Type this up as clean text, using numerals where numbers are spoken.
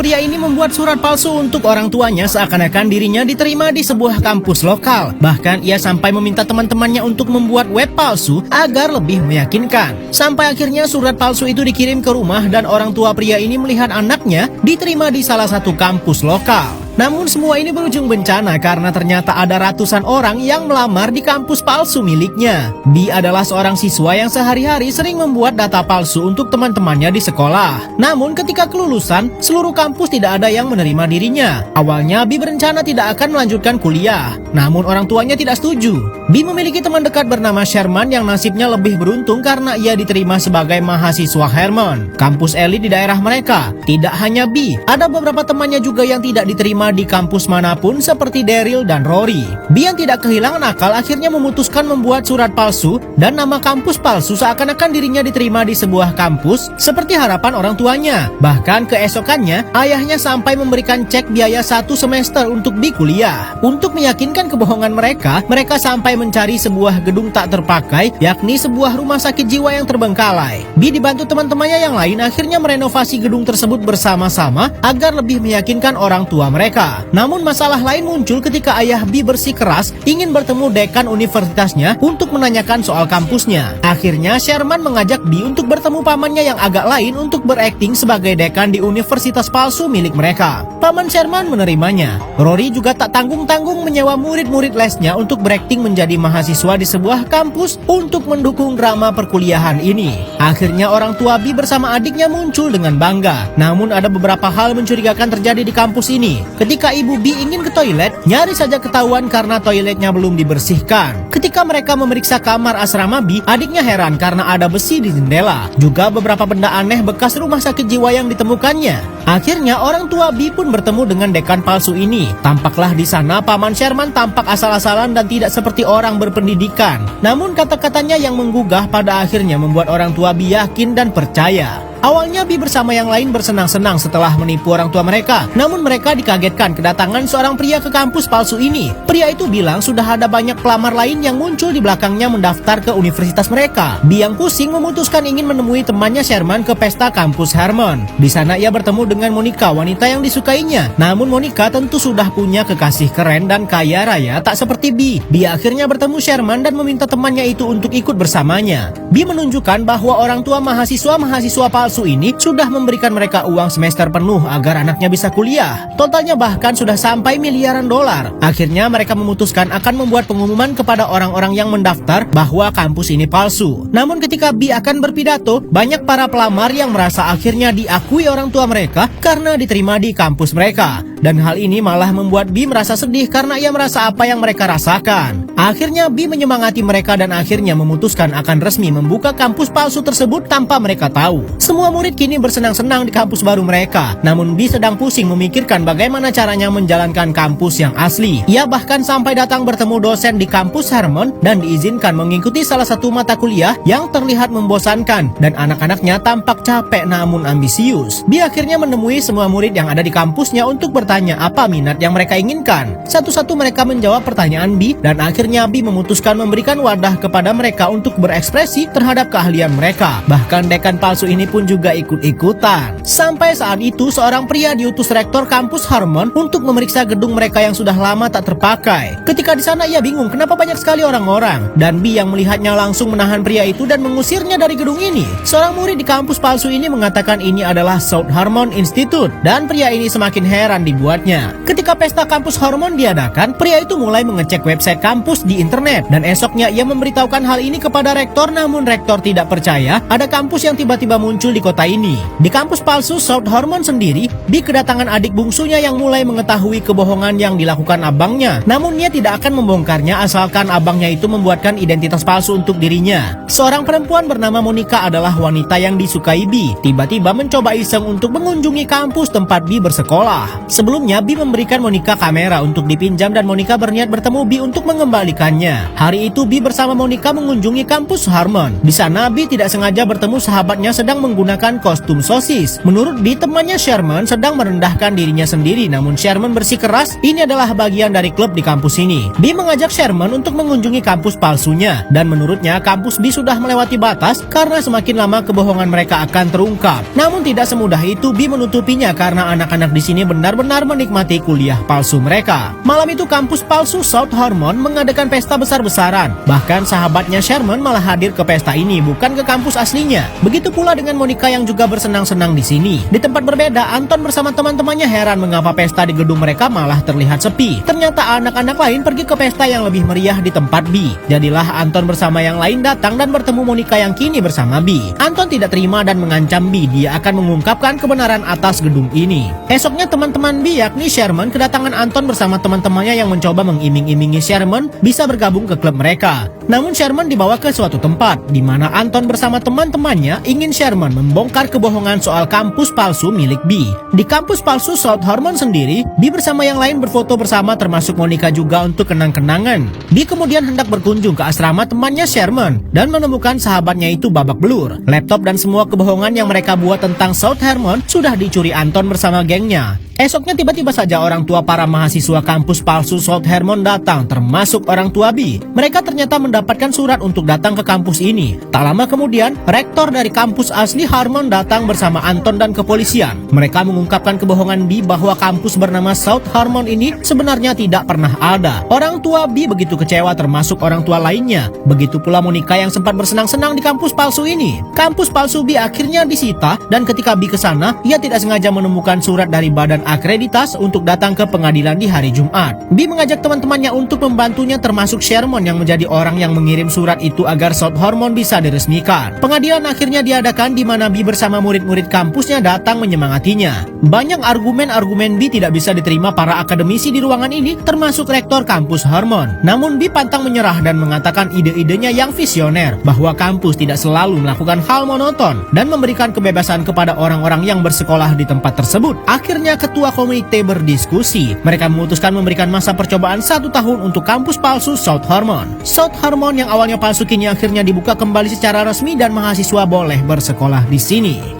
pria ini membuat surat palsu untuk orang tuanya seakan-akan dirinya diterima di sebuah kampus lokal. Bahkan ia sampai meminta teman-temannya untuk membuat web palsu agar lebih meyakinkan. Sampai akhirnya surat palsu itu dikirim ke rumah dan orang tua pria ini melihat anaknya diterima di salah satu kampus lokal. Namun semua ini berujung bencana karena ternyata ada ratusan orang yang melamar di kampus palsu miliknya. B adalah seorang siswa yang sehari-hari sering membuat data palsu untuk teman-temannya di sekolah. Namun ketika kelulusan, seluruh kampus tidak ada yang menerima dirinya. Awalnya B berencana tidak akan melanjutkan kuliah, namun orang tuanya tidak setuju. B memiliki teman dekat bernama Sherman yang nasibnya lebih beruntung karena ia diterima sebagai mahasiswa Hermon, kampus elit di daerah mereka. Tidak hanya B, ada beberapa temannya juga yang tidak diterima di kampus manapun seperti Daryl dan Rory. B yang tidak kehilangan akal akhirnya memutuskan membuat surat palsu dan nama kampus palsu seakan-akan dirinya diterima di sebuah kampus seperti harapan orang tuanya. Bahkan keesokannya, ayahnya sampai memberikan cek biaya 1 semester untuk B kuliah. Untuk meyakinkan kebohongan mereka sampai mencari sebuah gedung tak terpakai, yakni sebuah rumah sakit jiwa yang terbengkalai. B dibantu teman-temannya yang lain akhirnya merenovasi gedung tersebut bersama-sama agar lebih meyakinkan orang tua mereka. Namun masalah lain muncul ketika ayah B bersikeras ingin bertemu dekan universitasnya untuk menanyakan soal kampusnya. Akhirnya Sherman mengajak B untuk bertemu pamannya yang agak lain untuk berakting sebagai dekan di universitas palsu milik mereka. Paman Sherman menerimanya. Rory juga tak tanggung-tanggung menyewa murid-murid lesnya untuk berakting menjadi mahasiswa di sebuah kampus untuk mendukung drama perkuliahan ini. Akhirnya orang tua B bersama adiknya muncul dengan bangga. Namun ada beberapa hal mencurigakan terjadi di kampus ini. Ketika ibu B ingin ke toilet, nyaris saja ketahuan karena toiletnya belum dibersihkan. Ketika mereka memeriksa kamar asrama B, adiknya heran karena ada besi di jendela. Juga beberapa benda aneh bekas rumah sakit jiwa yang ditemukannya. Akhirnya orang tua B pun bertemu dengan dekan palsu ini. Tampaklah di sana paman Sherman tampak asal-asalan dan tidak seperti orang berpendidikan. Namun kata-katanya yang menggugah pada akhirnya membuat orang tua B yakin dan percaya. Awalnya B bersama yang lain bersenang-senang setelah menipu orang tua mereka. Namun mereka dikagetkan kedatangan seorang pria ke kampus palsu ini. Pria itu bilang sudah ada banyak pelamar lain yang muncul di belakangnya mendaftar ke universitas mereka. B yang pusing memutuskan ingin menemui temannya Sherman ke pesta kampus Hermon. Di sana ia bertemu dengan Monica, wanita yang disukainya. Namun Monica tentu sudah punya kekasih keren dan kaya raya tak seperti B. B akhirnya bertemu Sherman dan meminta temannya itu untuk ikut bersamanya. B menunjukkan bahwa orang tua mahasiswa palsu ini sudah memberikan mereka uang semester penuh agar anaknya bisa kuliah. Totalnya bahkan sudah sampai miliaran dolar. Akhirnya mereka memutuskan akan membuat pengumuman kepada orang-orang yang mendaftar bahwa kampus ini palsu. Namun ketika B akan berpidato, banyak para pelamar yang merasa akhirnya diakui orang tua mereka karena diterima di kampus mereka. Dan hal ini malah membuat B merasa sedih karena ia merasa apa yang mereka rasakan. Akhirnya B menyemangati mereka dan akhirnya memutuskan akan resmi membuka kampus palsu tersebut tanpa mereka tahu. Semua murid kini bersenang-senang di kampus baru mereka. Namun B sedang pusing memikirkan bagaimana caranya menjalankan kampus yang asli. Ia bahkan sampai datang bertemu dosen di kampus Hermon dan diizinkan mengikuti salah satu mata kuliah yang terlihat membosankan dan anak-anaknya tampak capek namun ambisius. B akhirnya menemui semua murid yang ada di kampusnya untuk bertanya apa minat yang mereka inginkan. Satu-satu mereka menjawab pertanyaan B dan akhirnya B memutuskan memberikan wadah kepada mereka untuk berekspresi terhadap keahlian mereka. Bahkan dekan palsu ini pun juga ikut-ikutan. Sampai saat itu seorang pria diutus rektor kampus Hermon untuk memeriksa gedung mereka yang sudah lama tak terpakai. Ketika di sana ia bingung kenapa banyak sekali orang-orang dan B yang melihatnya langsung menahan pria itu dan mengusirnya dari gedung ini. Seorang murid di kampus palsu ini mengatakan ini adalah South Hermon Institute dan pria ini semakin heran dibuatnya. Ketika pesta kampus Hermon diadakan, pria itu mulai mengecek website kampus di internet dan esoknya ia memberitahukan hal ini kepada rektor, namun rektor tidak percaya ada kampus yang tiba-tiba muncul di kota ini. Di kampus palsu South Hermon sendiri, B kedatangan adik bungsunya yang mulai mengetahui kebohongan yang dilakukan abangnya. Namun ia tidak akan membongkarnya asalkan abangnya itu membuatkan identitas palsu untuk dirinya. Seorang perempuan bernama Monica adalah wanita yang disukai B. Tiba-tiba mencoba iseng untuk mengunjungi kampus tempat B bersekolah. Sebelum Sebelumnya, Bi memberikan Monica kamera untuk dipinjam dan Monica berniat bertemu Bi untuk mengembalikannya. Hari itu, Bi bersama Monica mengunjungi kampus Harmon. Di sana, Bi tidak sengaja bertemu sahabatnya sedang menggunakan kostum sosis. Menurut Bi, temannya Sherman sedang merendahkan dirinya sendiri, namun Sherman bersikeras ini adalah bagian dari klub di kampus ini. Bi mengajak Sherman untuk mengunjungi kampus palsunya, dan menurutnya kampus Bi sudah melewati batas karena semakin lama kebohongan mereka akan terungkap. Namun tidak semudah itu Bi menutupinya karena anak-anak di sini benar-benar menikmati kuliah palsu mereka. Malam itu kampus palsu South Harmon mengadakan pesta besar-besaran. Bahkan sahabatnya Sherman malah hadir ke pesta ini, bukan ke kampus aslinya. Begitu pula dengan Monica yang juga bersenang-senang di sini. Di tempat berbeda, Anton bersama teman-temannya heran mengapa pesta di gedung mereka malah terlihat sepi. Ternyata anak-anak lain pergi ke pesta yang lebih meriah di tempat Bi. Jadilah Anton bersama yang lain datang dan bertemu Monica yang kini bersama Bi. Anton tidak terima dan mengancam Bi dia akan mengungkapkan kebenaran atas gedung ini. Esoknya teman-teman Bi yakni Sherman kedatangan Anton bersama teman-temannya yang mencoba mengiming-imingi Sherman bisa bergabung ke klub mereka. Namun Sherman dibawa ke suatu tempat di mana Anton bersama teman-temannya ingin Sherman membongkar kebohongan soal kampus palsu milik Bi. Di kampus palsu South Harmon sendiri, Bi bersama yang lain berfoto bersama termasuk Monica juga untuk kenang-kenangan. Bi kemudian hendak berkunjung ke asrama temannya Sherman dan menemukan sahabatnya itu babak belur. Laptop dan semua kebohongan yang mereka buat tentang South Harmon sudah dicuri Anton bersama gengnya. Esoknya tiba-tiba saja orang tua para mahasiswa kampus palsu South Harmon datang, termasuk orang tua Bi. Mereka ternyata mendapatkan surat untuk datang ke kampus ini. Tak lama kemudian, rektor dari kampus asli Harmon datang bersama Anton dan kepolisian. Mereka mengungkapkan kebohongan Bi bahwa kampus bernama South Harmon ini sebenarnya tidak pernah ada. Orang tua Bi begitu kecewa termasuk orang tua lainnya. Begitu pula Monica yang sempat bersenang-senang di kampus palsu ini. Kampus palsu Bi akhirnya disita dan ketika Bi ke sana, ia tidak sengaja menemukan surat dari badan akreditas untuk datang ke pengadilan di hari Jumat. Bi mengajak teman-temannya untuk membantunya termasuk Sherman yang menjadi orang yang mengirim surat itu agar South Harmon bisa diresmikan. Pengadilan akhirnya diadakan di mana Bi bersama murid-murid kampusnya datang menyemangatinya. Banyak argumen-argumen Bi tidak bisa diterima para akademisi di ruangan ini termasuk rektor kampus Harmon. Namun Bi pantang menyerah dan mengatakan ide-idenya yang visioner bahwa kampus tidak selalu melakukan hal monoton dan memberikan kebebasan kepada orang-orang yang bersekolah di tempat tersebut. Akhirnya ketua komite berdiskusi. Mereka memutuskan memberikan masa percobaan 1 tahun untuk kampus palsu South Harmon. South Harmon yang awalnya palsu kini akhirnya dibuka kembali secara resmi dan mahasiswa boleh bersekolah di sini.